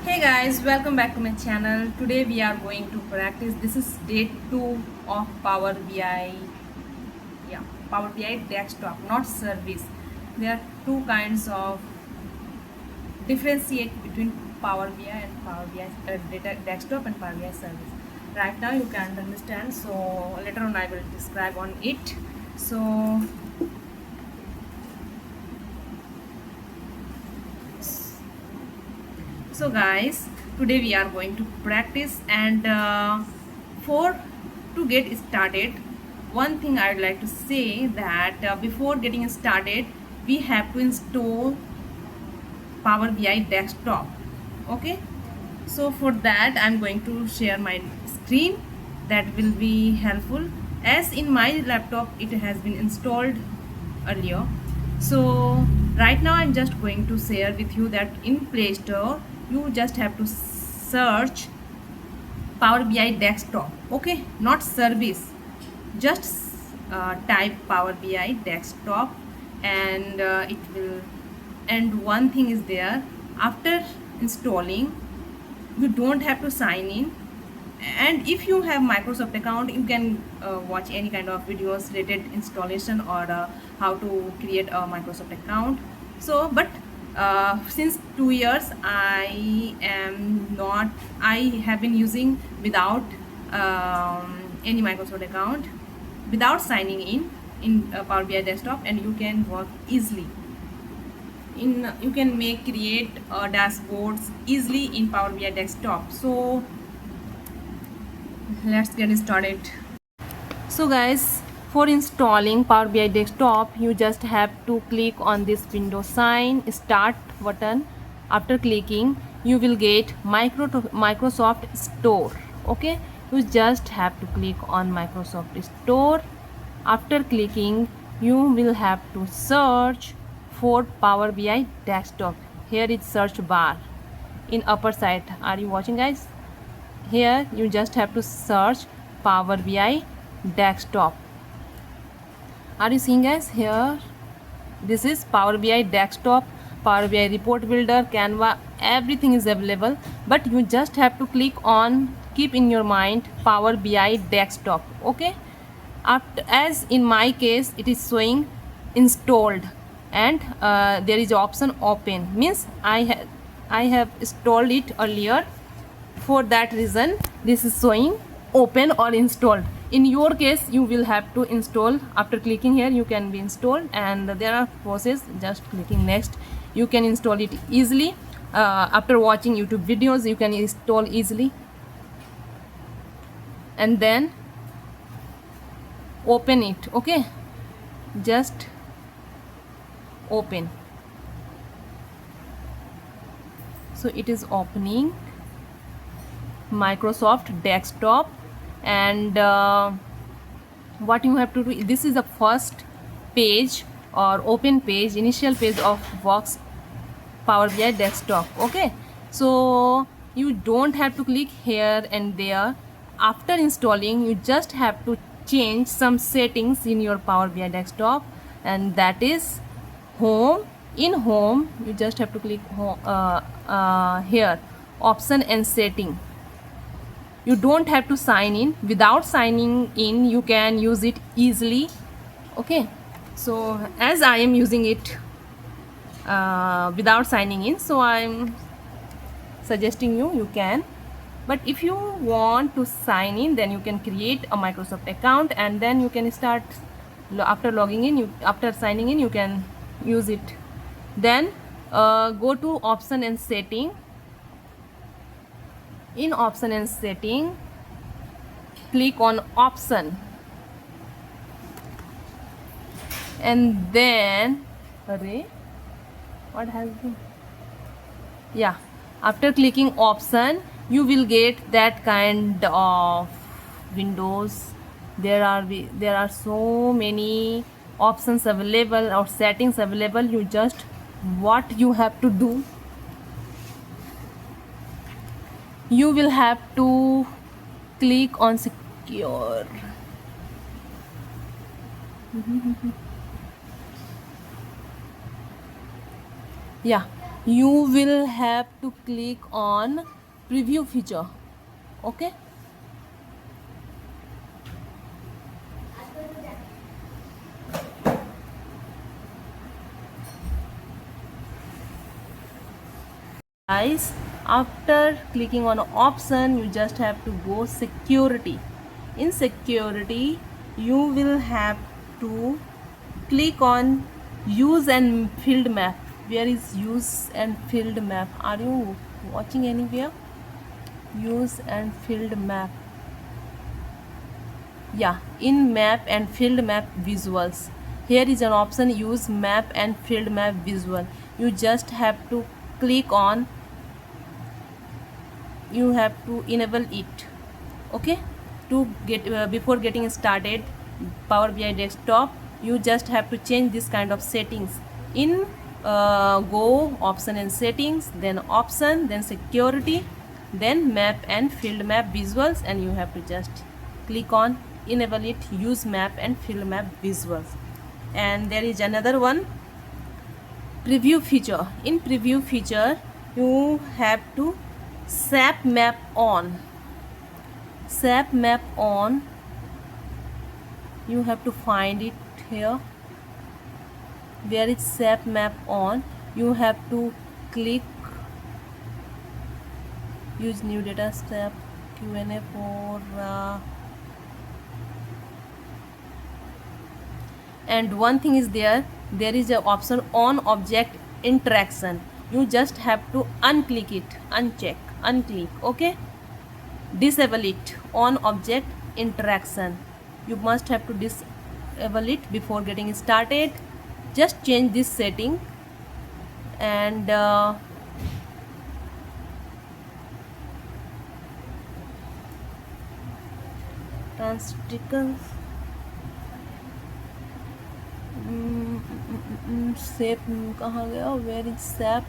Hey guys, welcome back to my channel. Today we are going to practice. This is day 2 of Power BI. Yeah, Power BI desktop, not service. There are two kinds of differentiate between Power BI and Power BI data desktop and Power BI service. Right now you can't understand, so later on I will describe on it. So so guys, today we are going to practice and for to get started, one thing I would like to say that before getting started we have to install Power BI desktop. Okay, so for that I'm going to share my screen. That will be helpful, as in my laptop it has been installed earlier. So right now I'm just going to share with you that in Play Store you just have to search Power BI desktop. Okay, not service, just type Power BI desktop, and it will, and one thing is there, after installing you don't have to sign in. And if you have Microsoft account, you can watch any kind of videos related installation or how to create a Microsoft account. So but since 2 years I have been using without any Microsoft account, without signing in Power BI desktop, and you can work easily in, you can make create dashboards easily in Power BI desktop. So let's get started. So guys, for installing Power BI desktop you just have to click on this Windows sign start button. After clicking you will get Microsoft Store. Okay, you just have to click on Microsoft Store. After clicking you will have to search for Power BI desktop. Here is search bar in upper side. Are you watching guys? Here you just have to search Power BI desktop. Are you seeing guys? Here this is Power BI desktop, Power BI report builder, Canva, everything is available, but you just have to click on, keep in your mind, Power BI desktop. Okay, after, as in my case it is showing installed, and there is option open, means I have installed it earlier. For that reason this is showing open or installed. In your case you will have to install. After clicking here you can be installed, and there are process, just clicking next you can install it easily. After watching YouTube videos you can install easily, and then open it. Okay, just open. So it is opening Microsoft desktop, and what you have to do, this is the first page or open page, initial page of Works Power BI desktop. Okay, so you don't have to click here and there. After installing you just have to change some settings in your Power BI desktop, and that is home. In home you just have to click home, here option and setting. You don't have to sign in. Without signing in you can use it easily. Okay, so as I am using it without signing in, so I'm suggesting you can. But if you want to sign in, then you can create a Microsoft account, and then you can start. After logging in, after signing in, you can use it. Then go to option and setting. In option and setting click on option, and then array, what has been, yeah, after clicking option you will get that kind of windows. There are so many options available or settings available. You just, what you have to do, you will have to click on secure. Yeah, you will have to click on preview feature. Okay, guys, after clicking on option, you just have to go security. In security, you will have to click on use and field map. Where is use and field map? Are you watching anywhere? Use and field map. Yeah, in map and field map visuals, here is an option use map and field map visual. You just have to click on, you have to enable it. Okay, to get before getting started Power BI desktop, you just have to change this kind of settings in go option and settings, then option, then security, then map and field map visuals, and you have to just click on enable it use map and field map visuals. And there is another one, preview feature. In preview feature, you have to SAP map on. SAP map on, you have to find it here. Where is SAP map on? You have to click use new data SAP Q&A for and one thing is there is a option on object interaction. You just have to unclick it, uncheck, unclick. Okay, disable it on object interaction. You must have to disable it before getting started. Just change this setting and transcriptions SAP कहाँ गया? Where is SAP?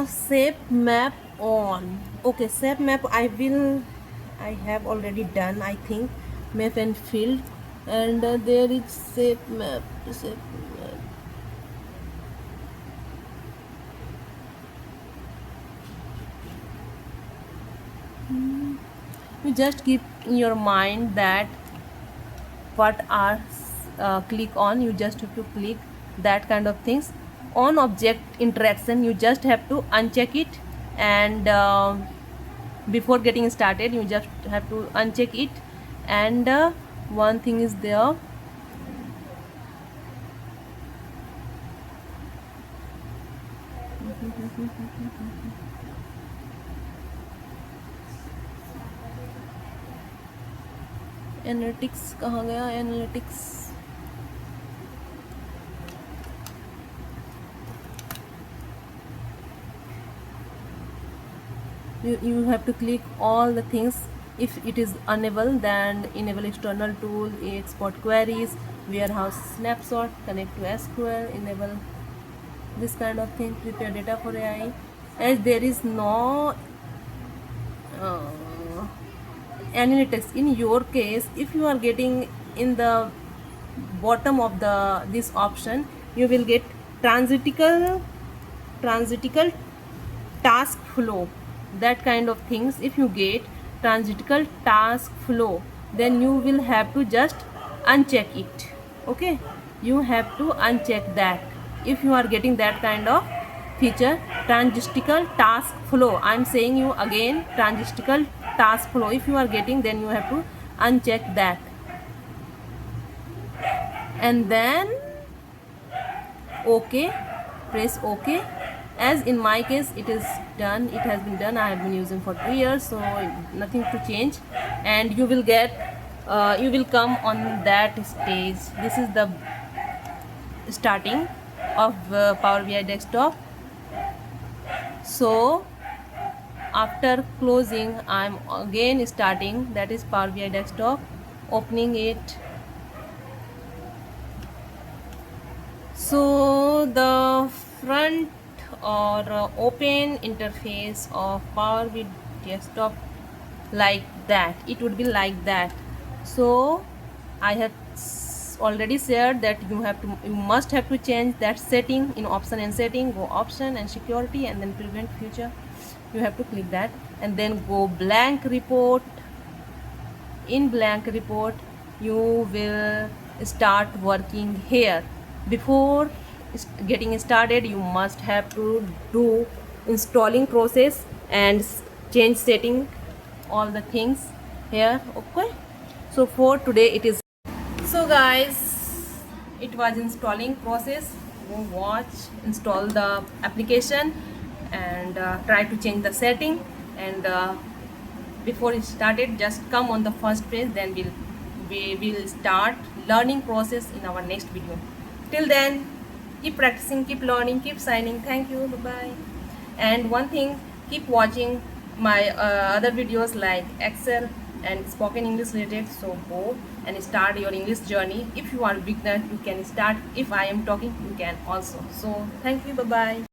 SAP map on. Okay, SAP map I have already done, I think, map and field, and there is SAP map. You just keep in your mind that what are click on, you just have to click that kind of things. On object interaction, you just have to uncheck it, and before getting started you just have to uncheck it. And one thing is there, analytics कहाँ गया? Analytics you have to click all the things. If it is enable, then enable external tool, export queries, warehouse snapshot, connect to SQL, enable this kind of thing, prepare data for AI. As there is no analytics in your case, if you are getting in the bottom of this option, you will get transitical task flow, that kind of things. If you get transitical task flow, then you will have to just uncheck it. Okay, you have to uncheck that. If you are getting that kind of feature, transitical task flow, I am saying you again, transitical task flow, if you are getting, then you have to uncheck that. And then OK, press OK. As in my case, it is done, it has been done. I have been using for 2 years, so nothing to change. And you will get you will come on that stage. This is the starting of Power BI desktop. So after closing, I am again starting, that is Power BI desktop, opening it. So the front or open interface of Power BI desktop like that. It would be like that. So I have already shared that you must have to change that setting in option and setting. Go option and security and then prevent future. You have to click that and then go blank report. In blank report you will start working here. Before getting started you must have to do installing process and change setting all the things here. Okay, so for today it is. So guys, it was installing process. Go watch, install the application and try to change the setting and before it started just come on the first page, then we will start learning process in our next video. Till then, keep practicing, keep learning, keep signing. Thank you, bye bye. And one thing, keep watching my other videos like Excel and spoken English related. So go and start your English journey. If you are a beginner you can start. If I am talking you can also. So thank you, bye bye.